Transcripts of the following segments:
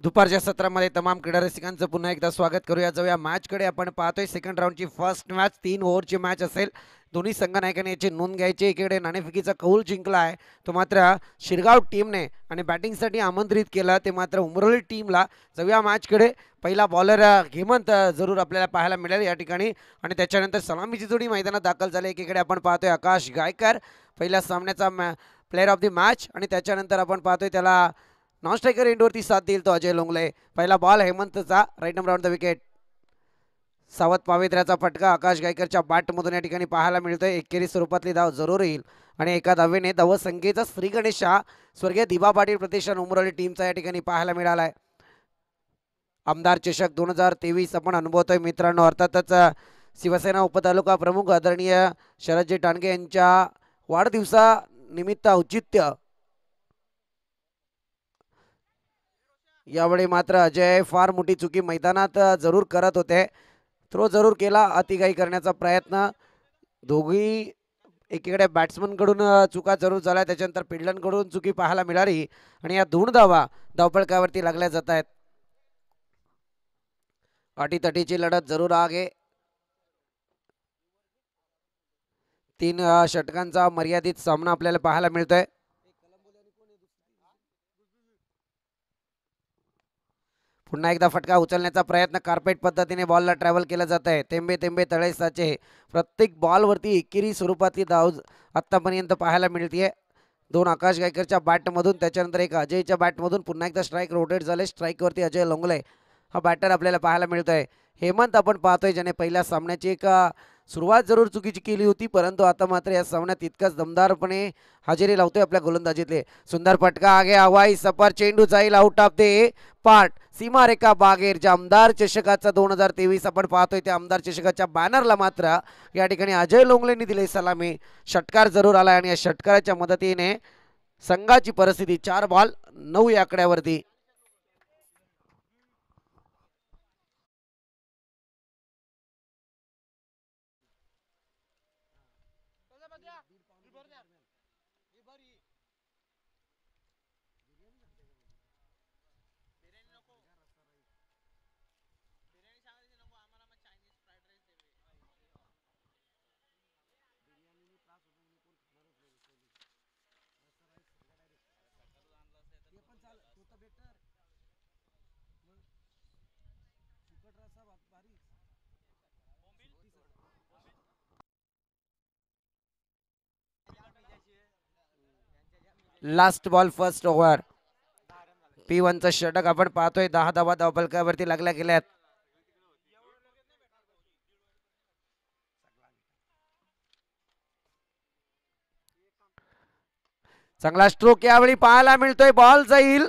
दुपारच्या सत्रामध्ये तमाम क्रीडा रसिकांचं पुन्हा एकदा स्वागत करूया. जाऊया मॅचकडे. आपण पाहतोय सेकंड राऊंडची फर्स्ट मॅच 3 ओव्हरची मॅच असेल. दोन्ही संघ नायकांनी याची नोंद घ्यायची. एकीकडे नाणेफेकीचा कौल जिंकला आहे तो मात्र शिरगाव टीमने आणि बॅटिंगसाठी आमंत्रित केलं ते मात्र उमरोली टीमला. जाऊया मॅचकडे. पहिला बॉलर हेमंत जरूर आपल्याला पाहायला मिळेल या ठिकाणी आणि त्याच्यानंतर सलामीची जोडी मैदानात दाखल झाली. एकीकडे आपण पाहतोय आकाश गायकर पहिल्या सामन्याचा प्लेअर ऑफ द मॅच आणि त्याच्यानंतर आपण पाहतोय त्याला नॉन स्ट्रायकर एंडवरती साथ देईल तो अजय लोंगले. पहिला बॉल हेमंतचा right number on the wicket. सावध पावित्र्याचा फटका आकाश गायकरच्या बॅटमधून या ठिकाणी पाहायला मिळतोय. एकेरी स्वरूपातली धाव जरूर येईल आणि एका धावेने धावसंख्येचा श्री गणेश शाह स्वर्गीय दिबा पाटील प्रतिष्ठान उमरोली टीमचा या ठिकाणी पाहायला मिळालाय. आमदार चषक 2023 आपण अनुभवतोय मित्रांनो. अर्थातच शिवसेना उपतालुका प्रमुख आदरणीय शरदजी टाणगे यांच्या वाढदिवसानिमित्त औचित्य यावेळी मात्र अजय फार मोठी चुकी मैदानात जरूर करत होते. थ्रो जरूर केला, अतिघाई करण्याचा प्रयत्न. दोघी एकीकडे बॅट्समनकडून चुका जरूर झाल्या, त्याच्यानंतर फिल्डरकडून चुकी पाहायला मिळाली आणि या दोन धावा धावपळकावरती लागल्या जात आहेत. अटीतटीची लढत जरूर आहे. 3 षटकांचा मर्यादित सामना आपल्याला पाहायला मिळतोय. पुन्हा एकदा फटका उचलण्याचा प्रयत्न. कार्पेट पद्धतीने बॉलला ट्रॅव्हल केलं जात आहे. तेंबे तेंबे तळे साचे. प्रत्येक बॉलवरती एकेरी स्वरूपातली धाव आत्तापर्यंत पाहायला मिळते. 2 आकाश गायकरच्या बॅटमधून, त्याच्यानंतर एक अजयच्या बॅटमधून. पुन्हा एकदा स्ट्राईक रोटेट झाले. स्ट्राईकवरती अजय लोंगले हा बॅटर आपल्याला पाहायला मिळतोय. हेमंत आपण पाहतोय ज्याने पहिल्या सामन्याची एक सुरुवात जरूर चुकीची केली होती, परंतु आता मात्र या सामन्यात तितकाच दमदारपणे हजेरी लावतोय आपल्या गोलंदाजीतले. सुंदर फटका आगे हवाई सफर. चेंडू जाईल आउट ऑफ दे पार्ट. सीमारेखा बागेर ज्या आमदार चषकाचा 2023 आपण पाहतोय त्या आमदार चषकाच्या बॅनरला मात्र या ठिकाणी अजय लोंगलेंनी दिले सलामी. षटकार जरूर आला आणि या षटकाराच्या मदतीने संघाची परिस्थिती 4 बॉल 9 या आकड्यावरती. Last ball first over. P1चं षटक आपण पाहतोय. 10 धावा धावफलकावरती लागल्या गेल्यात. चांगला स्ट्रोक यावेळी पाहायला मिळतोय. बॉल जाईल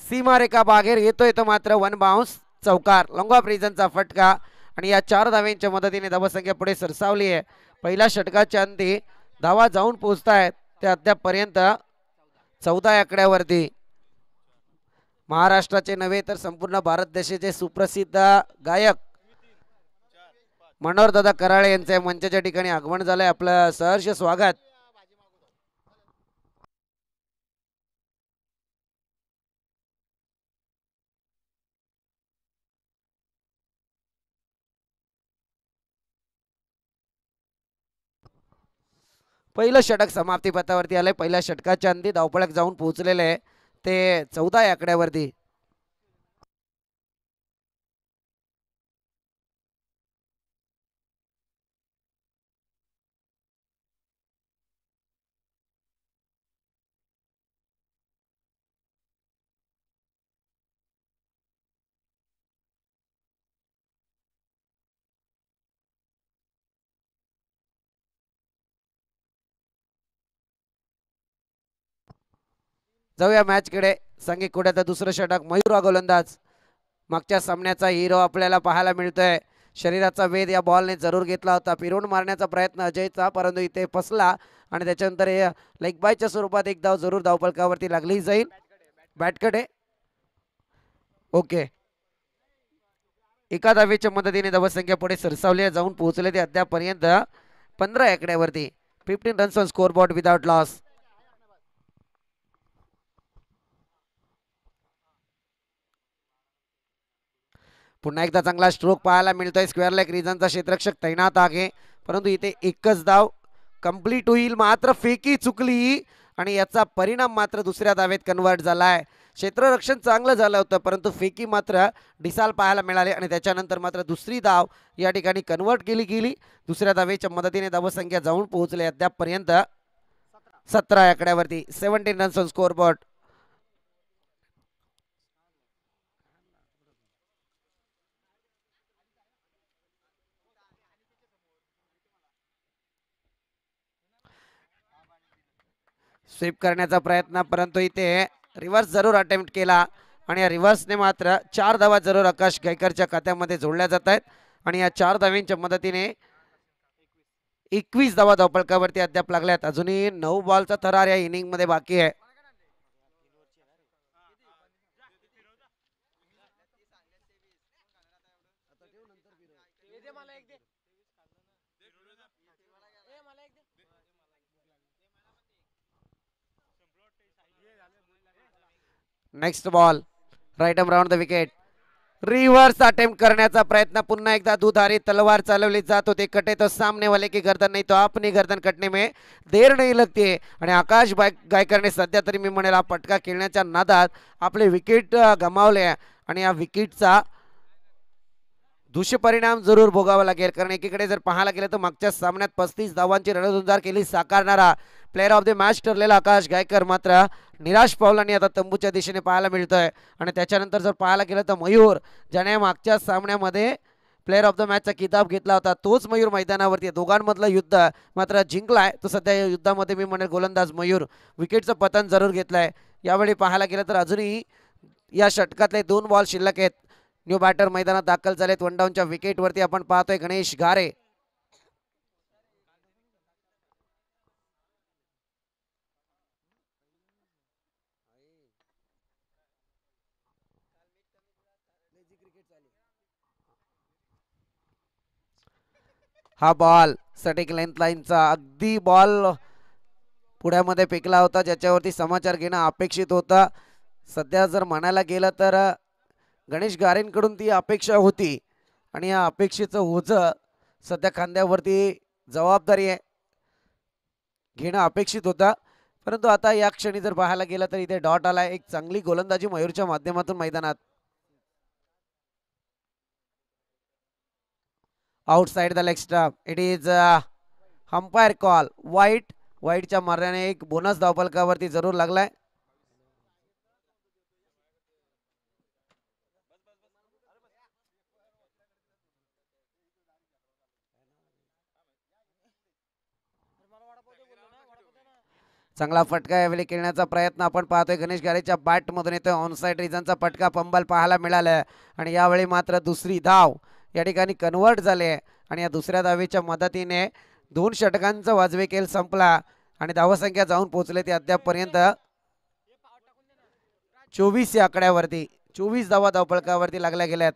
सीमारेखा बाहेर. येतोय तो मात्र वन बाउन्स चौकार. लॉंग ऑफ रिजनचा फटका आणि या 4 धाव्यांच्या मदतीने धावसंख्या पुढे सरसावली आहे. पहिल्या षटकाच्या अंती धावा जाऊन पोहोचतायत ते अद्यापपर्यंत 14 आकड्यावरती. महाराष्ट्राचे नव्हे तर संपूर्ण भारत देशाचे सुप्रसिद्ध गायक मनोहरदादा कराळे यांचे मंचाच्या ठिकाणी आगमन झालंय. आपलं सहर्ष स्वागत. पहिलं षटक समाप्ती पथावरती आलंय. पहिल्या षटकाच्या अंती धावपळक जाऊन पोहोचलेले आहे ते 14 आकड्यावरती. जाऊया मॅचकडे. संघिक कुड्याचा दुसरं षटक. मयूर गोलंदाज. मागच्या सामन्याचा हिरो आपल्याला पाहायला मिळतोय. शरीराचा वेध या बॉलने जरूर घेतला होता. फिरवून मारण्याचा प्रयत्न अजयचा, परंतु इथे फसला आणि त्याच्यानंतर लेग बायच्या स्वरूपात एक धाव जरूर धावपळकावरती लागली जाईल. बॅटकडे. ओके. एका धावेच्या मदतीने धावसंख्या पुढे सरसावली जाऊन पोहोचले ते अद्यापपर्यंत 15 आकड्यावरती. 15 runs on score board without loss. पुन्हा एकदा चांगला स्ट्रोक पाहायला मिळतोय. स्क्वेअर लेग रिजनचा क्षेत्ररक्षक तैनात आहे, परंतु इथे एकच धाव कंप्लीट होईल. मात्र फेकी चुकली आणि याचा परिणाम मात्र दुसऱ्या धावेत कन्वर्ट झालाय. क्षेत्ररक्षण चांगलं झालं होतं, परंतु फेकी मात्र डिसाल पाहायला मिळाले आणि त्याच्यानंतर मात्र दुसरी धाव या ठिकाणी कन्वर्ट केली गेली. दुसऱ्या धावेच्या मदतीने धावसंख्या जाऊन पोहोचले अद्यापपर्यंत 17 आकड्यावरती. 17 runs on scoreboard. Sweep करण्याचा प्रयत्न, परंतु इथे रिव्हर्स जरूर अटेम्प्ट केला आणि या रिव्हर्सने मात्र 4 धावा जरूर आकाश गायकरच्या खात्यामध्ये जोडल्या जात आहेत आणि या 4 धावांच्या मदतीने 21 धावा धावफलकावरती अद्याप लागल्यात. अजूनही 9 बॉलचा थरार या इनिंग मध्ये बाकी आहे. Next ball right around the wicket. Reverse attempt करण्याचा प्रयत्न. पुन्हा एकदा दुधारी तलवार चालवली जात होती. कटे तो सामने वाले की गर्दन नहीं तो अपनी गर्दन कटने में देर नहीं लगती. आणि आकाश गायकरने सध्या तरी मी म्हणेल हा पटका खेळण्याच्या नादात आपले विकेट गमावले आणि या विकेटचा दुष्परिणाम जरूर भोगावा लागेल. कारण एकीकडे जर पाहायला गेलं तर मागच्या सामन्यात 35 धावांची रणधुंजार केली साकारणारा प्लेअर ऑफ द मॅच ठरलेला आकाश गायकर मात्र निराश पावलांनी आता तंबूच्या दिशेने पाहायला मिळतोय. आणि त्याच्यानंतर जर पाहायला गेलं तर मयूर, ज्याने मागच्या सामन्यामध्ये प्लेअर ऑफ द मॅचचा किताब घेतला होता, तोच मयूर मैदानावरती. दोघांमधलं युद्ध मात्र जिंकलाय तो सध्या या युद्धामध्ये मी म्हणेल गोलंदाज मयूर. विकेटचं पतन जरूर घेतलंय. यावेळी पाहायला गेलं तर अजूनही या षटकातले 2 बॉल शिल्लक आहेत. न्यू बॅटर मैदानात दाखल झालेत. वन डाऊनच्या विकेटवरती आपण पाहतोय गणेश गारे. हा बॉल सटिक लेंथ लाईनचा अगदी बॉल पुढ्यामध्ये फेकला होता, ज्याच्यावरती समाचार घेणं अपेक्षित होतं. सध्या जर म्हणायला गेलं तर गणेश गारेंकडून ती अपेक्षा होती आणि या अपेक्षेचं ओझं सध्या खांद्यावरती जबाबदारी आहे घेणं अपेक्षित होता. परंतु आता या क्षणी जर पाहायला गेलं तर इथे डॉट आलाय. एक चांगली गोलंदाजी मयूरच्या माध्यमातून मैदानात. Outside the leg stump. It is umpire call. वाईटच्या मार्गाने एक बोनस धावफलकावरती जरूर लागलाय. चांगला फटका यावेळी खेळण्याचा प्रयत्न आपण पाहतोय. गणेश गारेच्या बॅट मधून येतोय. ऑनसाइड रिजनचा फटका फंबल पाहायला मिळाला आणि यावेळी मात्र दुसरी धाव या ठिकाणी कन्वर्ट झाले आणि या दुसऱ्या धावेच्या मदतीने 2 षटकांचा वाजवी खेळ संपला आणि धावसंख्या जाऊन पोहोचले ते अद्यापपर्यंत 24 या आकड्यावरती. 24 धावा धावफलकावरती लागल्या गेल्यात.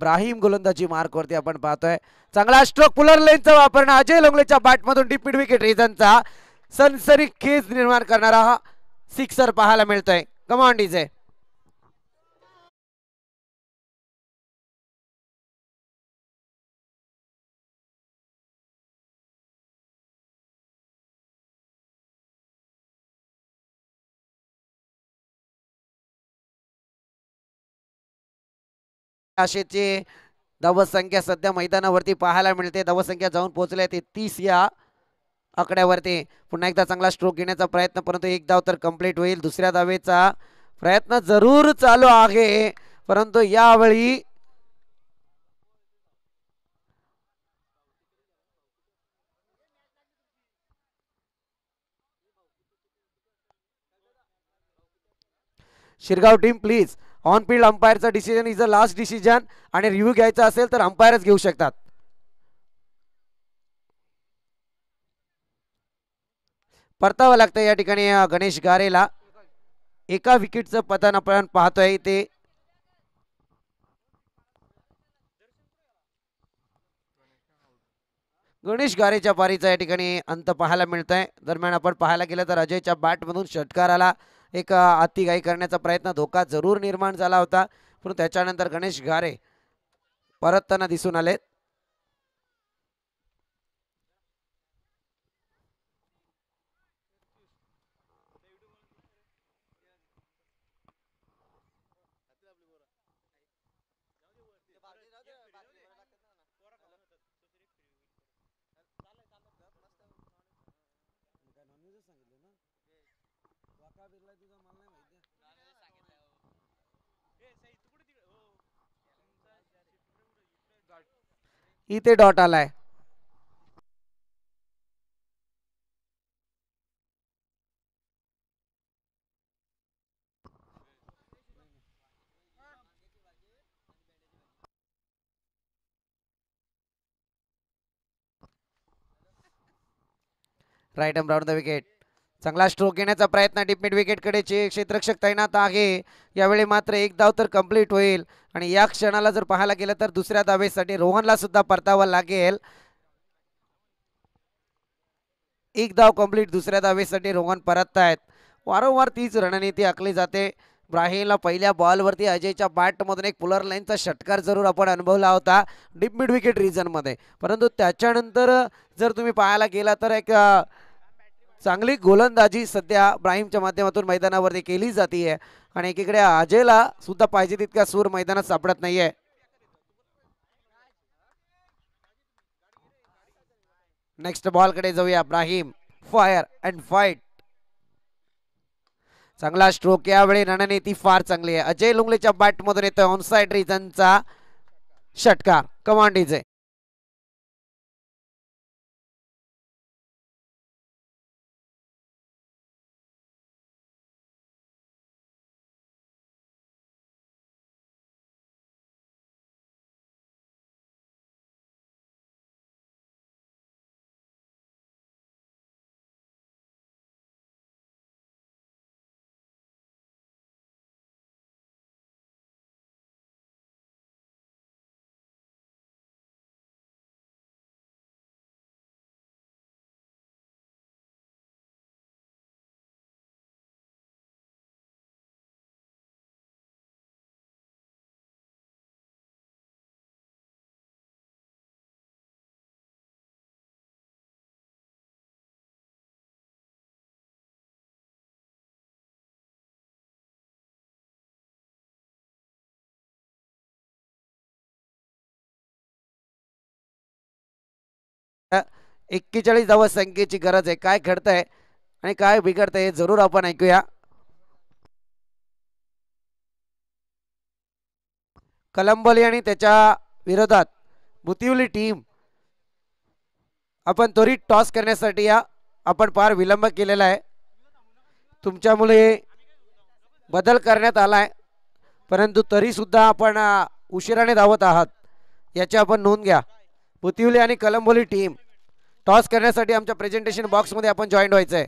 ब्राहीम गोलंदाजी मार्कवरती आपण पाहतोय. चांगला स्ट्रोक पुलर लेनचा वापरणं. अजय लोंगलेच्या बॅटमधून डीप मिड विकेट रिजनचा सनसरी खेच निर्माण करणारा हा सिक्सर पाहायला मिळतोय. Command DJ. आशेची धावसंख्या सध्या मैदानावरती पाहायला मिळते. धावसंख्या जाऊन पोहोचल्या 33 या आकड्यावरती. पुन्हा एकदा चांगला स्ट्रोक घेण्याचा प्रयत्न, परंतु एक धाव तर कंप्लीट होईल. दुसऱ्या धावेचा प्रयत्न जरूर चालू आहे, परंतु यावेळी Shirgaon team please, on field अंपायरचा decision is the last decision, आणि रिव्ह्यू घ्यायचा असेल तर अंपायरच घेऊ शकतात. परतावं लागतं या ठिकाणी गणेश गारेला. एका विकेटचं पतन आपण पाहतोय ते. गणेश गारेच्या पारीचा या ठिकाणी अंत पाहायला मिळत आहे. दरम्यान आपण पाहायला गेलं तर अजयच्या बॅटमधून षटकाराला एक अतिघाई करण्याचा प्रयत्न, धोका जरूर निर्माण झाला होता, पण त्याच्यानंतर गणेश गारे परतताना दिसून आले. इथे डॉट आलाय. Right arm round the wicket. चांगला स्ट्रोक घेण्याचा प्रयत्न डीप मिड विकेट कडेचे क्षेत्ररक्षक तैनात आहे. यावेळी मात्र एक धाव तर कंप्लीट होईल, आणि या क्षणाला जर पाहायला गेलं तर दुसऱ्या धावेसाठी रोहनला सुद्धा परतावं लागेल. एक धाव कंप्लीट. दुसऱ्या धावेसाठी रोहन परत आहेत. वारंवार तीच रणनीती आखली जाते. ब्राहीमला पहिल्या बॉलवरती अजयच्या बॅटमधून एक पुलर लाईनचा षटकार जरूर आपण अनुभवला होता डीप मिड विकेट रिजनमध्ये, परंतु त्याच्यानंतर जर तुम्ही पाहायला गेला तर एक चांगली गोलंदाजी सध्या ब्राहीमच्या माध्यमातून मैदानावरती केली जाते, आणि एकीकडे अजयला सुद्धा पाहिजे तितका सूर मैदानात सापडत नाहीये. नेक्स्ट बॉल कडे जाऊया. Brahim fire and fight. चांगला स्ट्रोक. यावेळी रणनीती फार चांगली आहे. अजय लुंगलेच्या बॅट मधून येतोय ऑनसाइड रिजनचा षटकार. कमांड इजे. एक्केचाळीस धावा संख्येची गरज आहे. काय घडतंय आणि काय बिघडतंय जरूर आपण ऐकूया. कलंबली आणि त्याच्या विरोधात बुतिवली टीम, आपण त्वरित टॉस करण्यासाठी या. आपण फार विलंब केलेला आहे. तुमच्यामुळे बदल करण्यात आलाय, परंतु तरी सुद्धा आपण उशिराने धावत आहात याची आपण नोंद घ्या. बुतिवली आणि कलंबोली टीम टॉस करण्यासाठी आमच्या प्रेझेंटेशन बॉक्समध्ये आपण जॉईन व्हायचंय.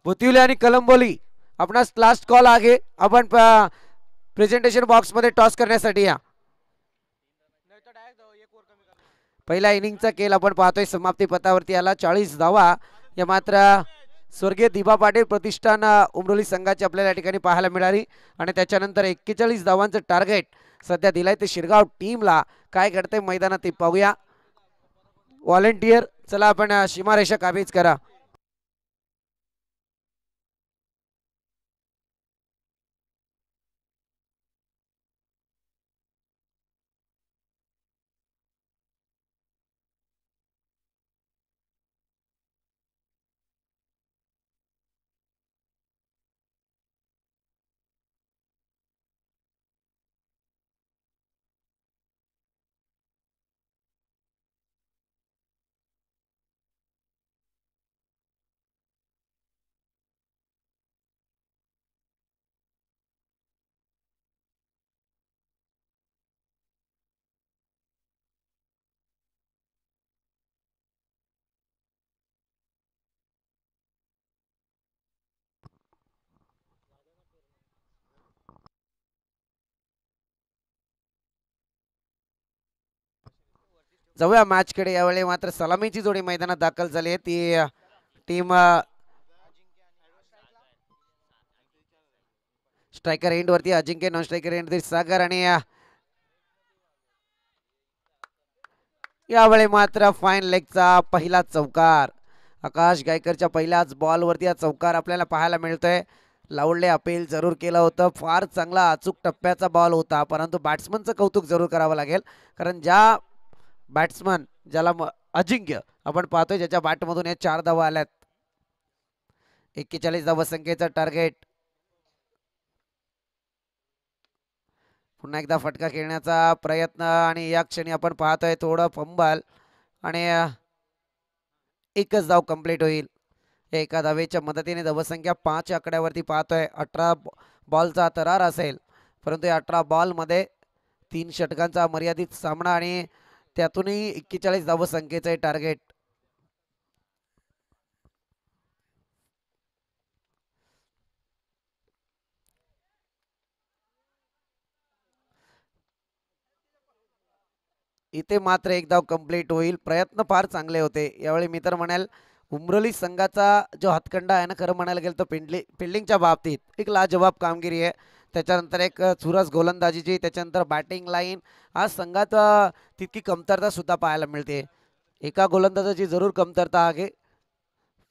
बुतिवले आणि कलंबोली आपणास लास्ट कॉल आहे. आपण प्रेझेंटेशन बॉक्स मध्ये टॉस करण्यासाठी या. पहिल्या इनिंगचा खेळ आपण पाहतोय समाप्ती पथावरती आला. 40 धावा या मात्र स्वर्गीय दिबा पाटील प्रतिष्ठान उमरोली संघाची आपल्याला या ठिकाणी पाहायला मिळाली आणि त्याच्यानंतर 41 धावांचं टार्गेट सध्या दिलाय ते शिरगाव टीमला. काय घडतंय मैदानात ते पाहूया. व्हॉलेंटियर चला आपण सीमारेषा काबीज करा. जाऊया मॅच कडे. यावेळी मात्र सलामीची जोडी मैदानात दाखल झाली आहे. ती टीम स्ट्रायकर एंड वरती अजिंक्य, नॉन स्ट्रायकर एंड वरती सागर आणि यावेळी मात्र फाईन लेगचा पहिला चौकार. आकाश गायकरच्या पहिल्याच बॉल वरती हा चौकार आपल्याला पाहायला मिळतोय. लावडले अपील जरूर केलं होतं. फार चांगला अचूक टप्प्याचा बॉल होता, परंतु बॅट्समनचं कौतुक जरूर करावं लागेल. कारण ज्या बॅट्समन ज्याला अजिंक्य आपण पाहतोय ज्याच्या बॅटमधून या 4 धावा आल्यात. 41 धावा संख्येचं टार्गेट. पुन्हा एकदा फटका खेळण्याचा प्रयत्न आणि या क्षणी आपण पाहतोय थोडं फंबल आणि एकच धाव कंप्लीट होईल. एका धावेच्या मदतीने धावसंख्या 5 आकड्यावरती पाहतोय. 18 बॉलचा तरार असेल, परंतु या 18 बॉलमध्ये 3 षटकांचा मर्यादित सामना आणि त्यातूनही 41 धावसंख्येचे टार्गेट. इथे मात्र एक धाव कंप्लीट होईल. प्रयत्न फार चांगले होते यावेळी. मी तर म्हणाल उमरोली संघाचा जो हातखंडा आहे ना, खरं म्हणायला गेलं तर फिल्डिंगच्या बाबतीत एक लाजवाब कामगिरी आहे. त्याच्यानंतर एक चुरस गोलंदाजीची, त्याच्यानंतर बॅटिंग लाईन. आज संघात तितकी कमतरता सुद्धा पाहायला मिळते. एका गोलंदाजाची जरूर कमतरता आहे,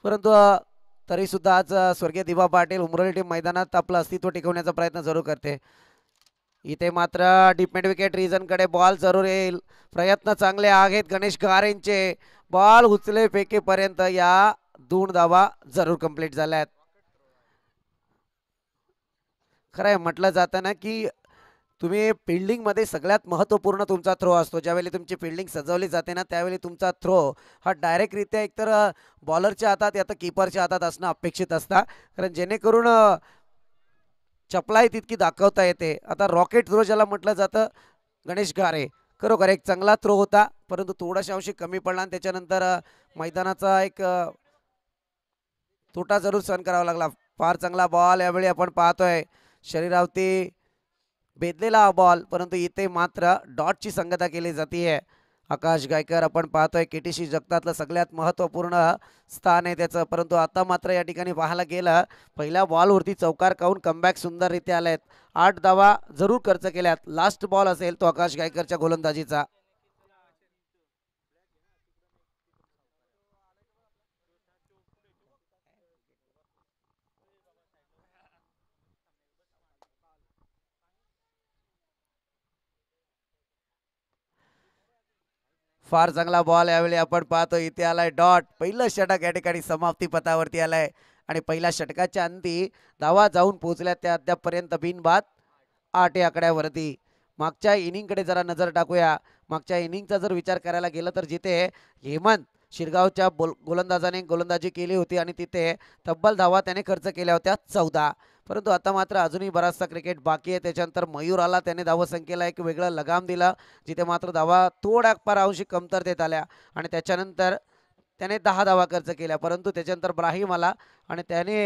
परंतु तरी सुद्धा आज स्वर्गीय दिबा पाटील उमरोली टीम मैदानात आपलं अस्तित्व टिकवण्याचा प्रयत्न जरूर करते. इथे मात्र डिपेंड विकेट रिजन कडे बॉल जरूर येईल. प्रयत्न चांगले आहेत गणेश गारेंचे. बॉल उचले फेकेपर्यंत या 2 धावा जरूर कंप्लीट झाल्यात. खरंय म्हटलं जातं ना की तुम्ही फिल्डिंग मध्ये सगळ्यात महत्त्वपूर्ण तुमचा थ्रो असतो. ज्यावेळी तुमची फिल्डिंग सजवली जाते ना, त्यावेळी तुमचा थ्रो हा डायरेक्टरित्या एकतर बॉलरच्या हातात या तर कीपरच्या हातात असणं अपेक्षित असतं. कारण जेणेकरून चपलाई तितकी दाखवता येते. आता रॉकेट थ्रो ज्याला म्हटलं जातं, गणेश गारे खरोखर एक चांगला थ्रो होता, परंतु थोडाशा अंशी कमी पडला आणि त्याच्यानंतर मैदानाचा एक तोटा जरूर सहन करावा लागला. फार चांगला बॉल यावेळी आपण पाहतोय. शरीरावरती बेदलेला बॉल, परंतु इथे मात्र डॉटची संगता केली जाते. आकाश गायकर आपण पाहतोय केटीसी जगतातलं सगळ्यात महत्त्वपूर्ण स्थान आहे त्याचं, परंतु आता मात्र या ठिकाणी पाहायला गेलं पहिल्या बॉलवरती चौकार काढून कमबॅक सुंदररित्या आलेत. 8 धावा जरूर खर्च केल्यात. लास्ट बॉल असेल तो आकाश गायकरच्या गोलंदाजीचा. फार चांगला बॉल यावेळी आपण पाहतो. इथे आलाय डॉट. पहिलं षटक या ठिकाणी समाप्ती पथावरती आलाय आणि पहिल्या षटकाच्या अंती धावा जाऊन पोहोचल्या त्या अद्यापपर्यंत बिनबाद 8 आकड्यावरती. मागच्या इनिंगकडे जरा नजर टाकूया. मागच्या इनिंगचा जर विचार करायला गेलं तर जिथे हेमंत शिरगावच्या गोलंदाजाने गोलंदाजी केली होती आणि तिथे तब्बल धावा त्याने खर्च केल्या होत्या 14, परंतु आता मात्र अजूनही बराचसा क्रिकेट बाकी आहे. त्याच्यानंतर मयूर आला, त्याने धावसंख्येला एक वेगळं लगाम दिला, जिथे मात्र धावा थोड्या फार अंशी कमतरतेत आल्या आणि त्याच्यानंतर त्याने 10 धावा खर्च केल्या. परंतु त्याच्यानंतर ब्राहीम आला आणि त्याने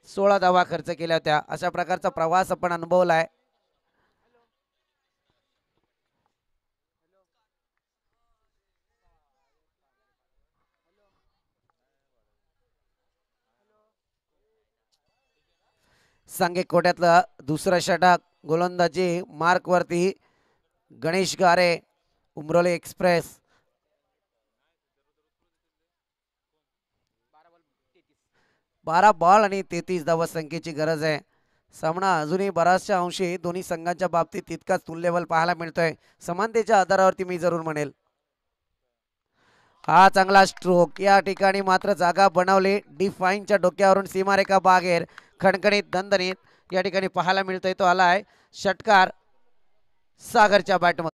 16 धावा खर्च केल्या होत्या. अशा प्रकारचा प्रवास आपण अनुभवला आहे. सांगे कोट्यातलं दुसरं षटक गोलंदाजी मार्क वरती गणेश गारे, उमरोली एक्सप्रेस. 12 बॉल आणि 33 धावा संख्येची गरज आहे. सामना अजूनही बऱ्याचशा अंशी दोन्ही संघांच्या बाबतीत तितकाच तुल्यबल पाहायला मिळतोय. समानतेच्या आधारावरती मी जरूर म्हणेल. हा चांगला स्ट्रोक, या ठिकाणी मात्र जागा बनवली. डिफाईनच्या डोक्यावरून सीमारेखा बाहेर, खणखणीत दणदणीत या ठिकाणी पाहायला मिळतोय. तो आलाय षटकार सागरच्या बॅटमध्ये.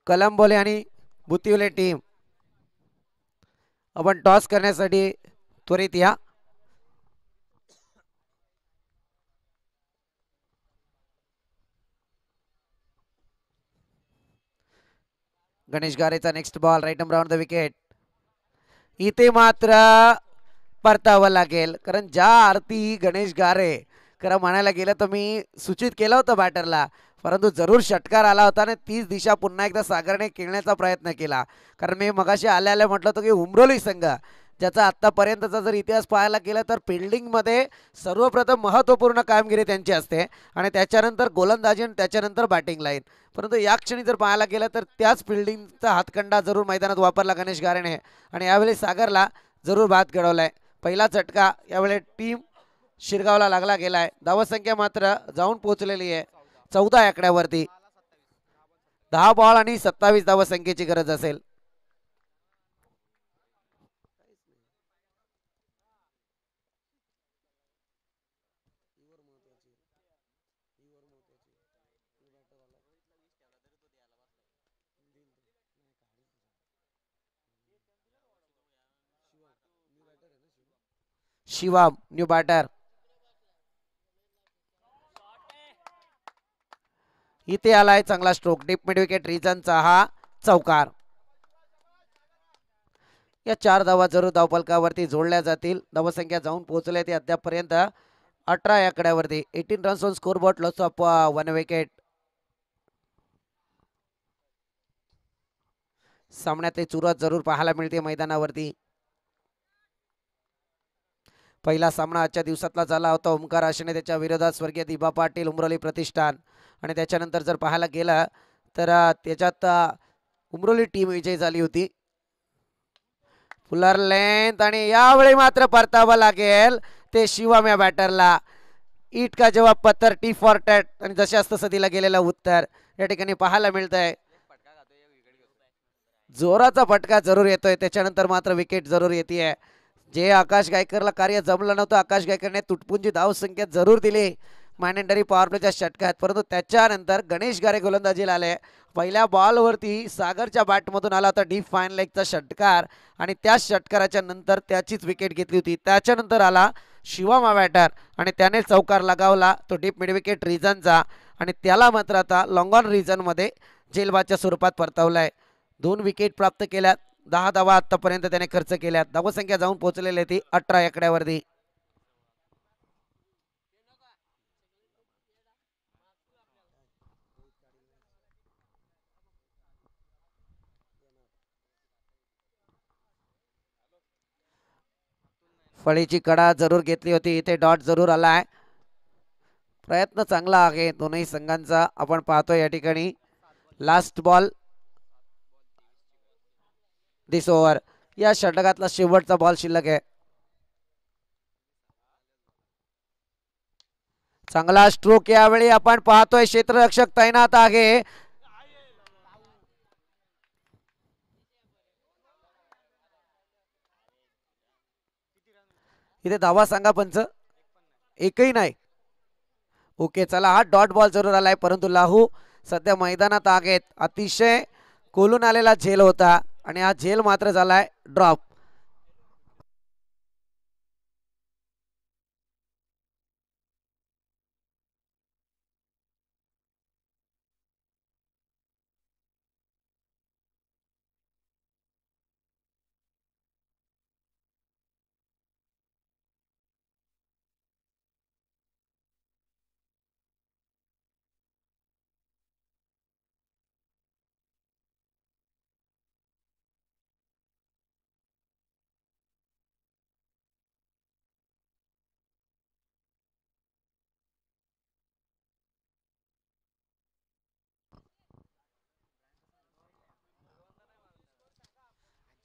कलंबोले आणि बुतिवले टीम, आपण टॉस करण्यासाठी त्वरित या. गणेश गारेचा next ball, right around the wicket. इथे मात्र परतावं लागेल, कारण ज्या आरती गणेश गारे, खरं म्हणायला गेलं तर मी सूचित केलं होतं बॅटरला, परंतु जरूर षटकार आला होता आणि तीच दिशा पुन्हा एकदा सागरने खेळण्याचा प्रयत्न केला. कारण मी मगाशी आल्या म्हटलं होतं की उमरोली संघ ज्याचा आत्तापर्यंतचा जर इतिहास पाहायला गेला तर फिल्डिंगमध्ये सर्वप्रथम महत्त्वपूर्ण कामगिरी त्यांची असते आणि त्याच्यानंतर गोलंदाजी आणि त्याच्यानंतर बॅटिंग लाईन. परंतु या क्षणी जर पाहायला गेलं तर त्याच फिल्डिंगचा हातखंडा जरूर मैदानात वापरला गणेश गारेने आणि यावेळी सागरला जरूर बाद घडवलाय. पहिला झटका यावेळी टीम शिरगावला लागला गेलाय. धावसंख्या मात्र जाऊन पोहोचलेली आहे 14 आकड्यावरती. 10 बॉल आणि 27 धावसंख्येची गरज असेल. शिवम न्यू बॅटर, इथे आलाय चांगला स्ट्रोक. डीप मिड विकेट रिजनचा हा चौकार. या 4 धावा जरूर धावफलकावरती जोडल्या जातील. धावसंख्या जाऊन पोहोचल्या ती अद्यापपर्यंत 18 या आकड्यावरती. 18 runs on score board, loss of 1 wicket. सामन्यात चुरत जरूर पाहायला मिळते मैदानावरती. पहिला सामना आजच्या दिवसातला झाला होता ओमकार आशेने त्याच्या विरोधात स्वर्गीय दिबा पाटील उमरोली प्रतिष्ठान, आणि त्याच्यानंतर जर पाहायला गेलं तर त्याच्यात उमरोली टीम विजयी झाली होती. फुलर लेंथ, आणि यावेळी मात्र परतावं लागेल ते शिवम या बॅटरला. ईट का जवाब पत्थर, टी फॉर टॅट, आणि जशास तसं दिलं गेलेलं उत्तर या ठिकाणी पाहायला मिळतंय. जोराचा फटका जरूर येतोय, त्याच्यानंतर मात्र विकेट जरूर येते. जे आकाश गायकरला कार्य जमलं नव्हतं, आकाश गायकरने तुटपुंजी धाव संख्या जरूर दिली मॅनेंडरी पॉवर प्लेच्या षटकात, परंतु त्याच्यानंतर गणेश गारे गोलंदाजीला आले. पहिल्या बॉलवरती सागरच्या बॅटमधून आला होता डीप फाईन लेगचा षटकार आणि त्या षटकाराच्या नंतर त्याचीच विकेट घेतली होती. त्याच्यानंतर आला शिवम बॅटर आणि त्याने चौकार लगावला तो डीप मिड विकेट रिजनचा, आणि त्याला मात्र आता लॉंग ऑन रिजनमध्ये जेलबादच्या स्वरूपात परतवलाय. 2 विकेट प्राप्त केल्यात. 10 धावा आतापर्यंत त्याने खर्च केल्यात. धावसंख्या जाऊन पोहोचलेली ती 18 आकड्यावरती. फळीची कडा जरूर घेतली होती, इथे डॉट जरूर आलाय. प्रयत्न चांगला आहे दोनही संघांचा. आपण पाहतोय या ठिकाणी लास्ट बॉल दिस ओव्हर, या षटकातला शेवटचा बॉल शिल्लक आहे. चांगला स्ट्रोक यावेळी आपण पाहतोय, क्षेत्ररक्षक तैनात आहे. इथे धावा सांगा पंच. एकही नाही. ओके चला, हा डॉट बॉल जरूर आलाय, परंतु लाहू सध्या मैदानात आहेत. अतिशय कोलून आलेला झेल होता आणि हा झेल मात्र झालाय ड्रॉप.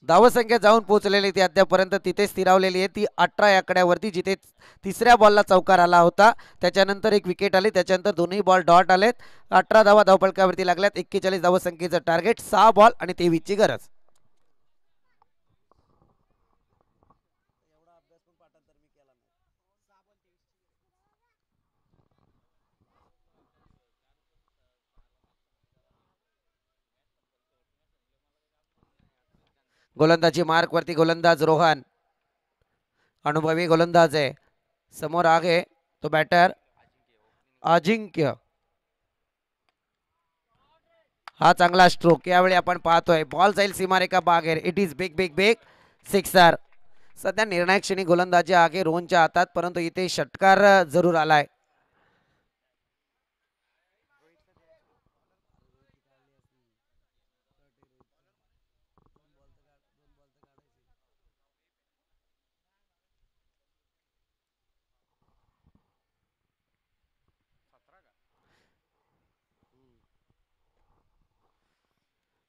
धावसंख्या जाऊन पोहोचलेली ती अद्यापर्यंत तिथे स्थिरावलेली आहे. ती 18 आकड्यावरती, जिथे तिसऱ्या बॉलला चौकार आला होता, त्याच्यानंतर एक विकेट आली, त्याच्यानंतर दोन्ही बॉल डॉट आलेत. 18 धावा धावफलकावरती लागल्यात. 41 धावसंख्येचं टार्गेट, 6 बॉल आणि 23 ची गरज. गोलंदाजी मार्क वरती गोलंदाज रोहन, अनुभवी गोलंदाज आहे. समोर आहे तो बॅटर अजिंक्य. हा चांगला स्ट्रोक यावेळी आपण पाहतोय. बॉल जाईल सीमारेखा बाहेर. It is big big big sixer. सध्या निर्णायक क्षणी गोलंदाजी आहे रोहनच्या हातात, परंतु इथे षटकार जरूर आलाय.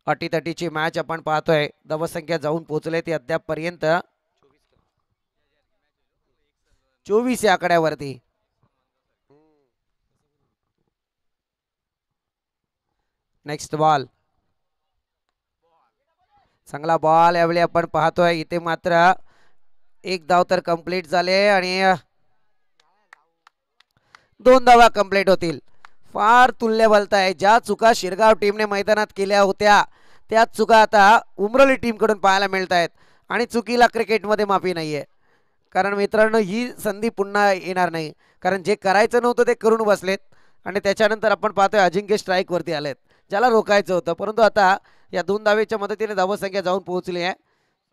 अटीतटीची मॅच आपण पाहतोय. धावसंख्या जाऊन पोहोचले ती अद्याप पर्यंत 24 या आकड्यावरती. नेक्स्ट बॉल, चांगला बॉल यावेळी आपण पाहतोय. इथे मात्र एक धाव तर कंप्लीट झाले आणि 2 धावा कंप्लीट होतील. फार तुल्य आहे. ज्या चुका शिरगाव टीमने मैदानात केल्या होत्या, त्याच चुका आता उमरोली टीमकडून पाहायला मिळत आहेत. आणि चुकीला क्रिकेटमध्ये माफी नाहीये, कारण मित्रांनो ही संधी पुन्हा येणार नाही. कारण जे करायचं नव्हतं ते करून बसलेत आणि त्याच्यानंतर आपण पाहतोय अजिंक्य स्ट्राईक वरती आलेत, ज्याला रोखायचं होतं. परंतु आता या 2 धावेच्या मदतीने धावसंख्या जाऊन पोहोचली आहे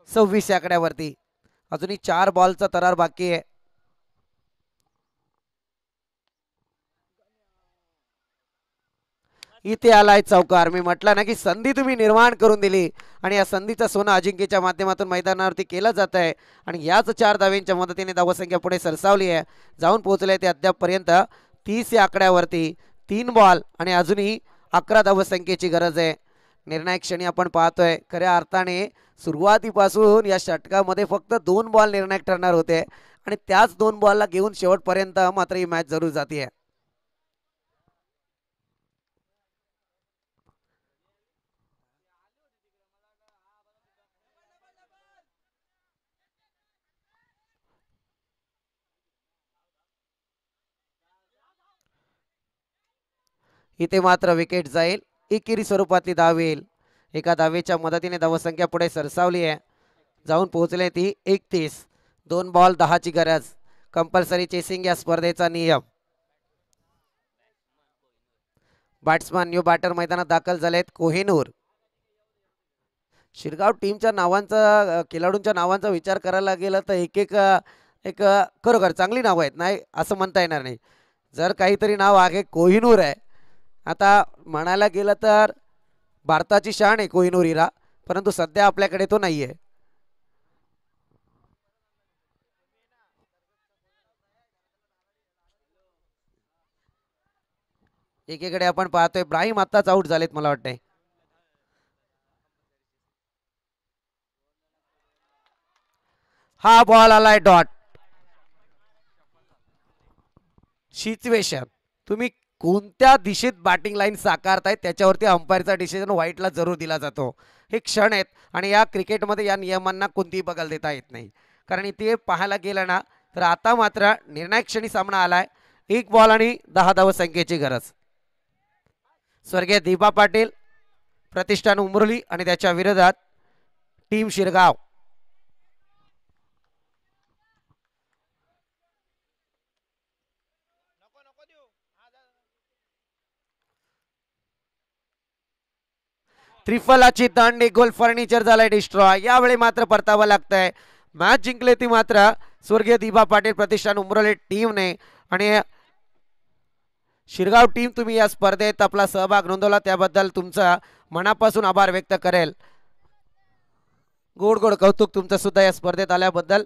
26 आकड्यावरती. अजूनही 4 बॉलचा तरार बाकी आहे. इथे आलाय चौकार. मी म्हटलं ना की संधी तुम्ही निर्माण करून दिली आणि या संधीचा सोनं अजिंक्यच्या माध्यमातून मैदानावरती केलं जात आहे. आणि याच 4 धाव्यांच्या मदतीने धावसंख्या पुढे सरसावली आहे. जाऊन पोहोचले ते अद्यापपर्यंत 30 या आकड्यावरती. 3 बॉल आणि अजूनही 11 धावसंख्येची गरज आहे. निर्णायक क्षणी आपण पाहतोय. खऱ्या अर्थाने सुरुवातीपासून या षटकामध्ये फक्त 2 बॉल निर्णायक ठरणार होते आणि त्याच 2 बॉलला घेऊन शेवटपर्यंत मात्र ही मॅच जरूर जाते. इथे मात्र विकेट जाईल. एकेरी स्वरूपातली धाव येईल. एका धावेच्या मदतीने धावसंख्या पुढे सरसावली आहे. जाऊन पोहोचले ती 31. 2 बॉल 10 ची गरज. कंपल्सरी चेसिंग या स्पर्धेचा नियम. बॅट्समन न्यू बॅटर मैदानात दाखल झालेत. कोहिनूर. शिरगाव टीमच्या नावांचा, खेळाडूंच्या नावांचा विचार करायला गेलं तर एक एक एक खरोखर चांगली नावं आहेत, नाही असं म्हणता येणार नाही. जर काहीतरी नाव आहे कोहिनूर आहे. आता म्हणायला गेलं तर भारताची शान आहे कोहिनूर हिरा, परंतु सध्या आपल्याकडे तो नाही आहे. एकीकडे आपण पाहतोय ब्राहीम आत्ताच आउट झालेत मला वाटतंय. हा बॉल आलाय डॉट. सिच्युएशन, तुम्ही कोणत्या दिशेत बॅटिंग लाईन साकारताय त्याच्यावरती अंपायरचा डिसिजन व्हाईटला जरूर दिला जातो. हे क्षण आहेत आणि या क्रिकेटमध्ये या नियमांना कोणतीही बगल देता येत नाही. कारण इथे पाहायला गेलं ना तर आता मात्र निर्णायक क्षणी सामना आलाय. 1 बॉल आणि 10 धावसंख्येची गरज. स्वर्गीय दीपा पाटील, प्रतिष्ठान उमरोली आणि त्याच्या विरोधात टीम शिरगाव. त्रिफलाची दांडी गोल फर्निचर झालाय डिस्ट्रॉय. यावेळी मात्र परतावं लागतंय. मॅच जिंकले ती मात्र स्वर्गीय दीपा पाटील प्रतिष्ठान उमरोली टीमने. आणि शिरगाव टीम, तुम्ही या स्पर्धेत आपला सहभाग नोंदवला त्याबद्दल तुमचा मनापासून आभार व्यक्त करेल. गोड गोड कौतुक तुमचं सुद्धा या स्पर्धेत आल्याबद्दल.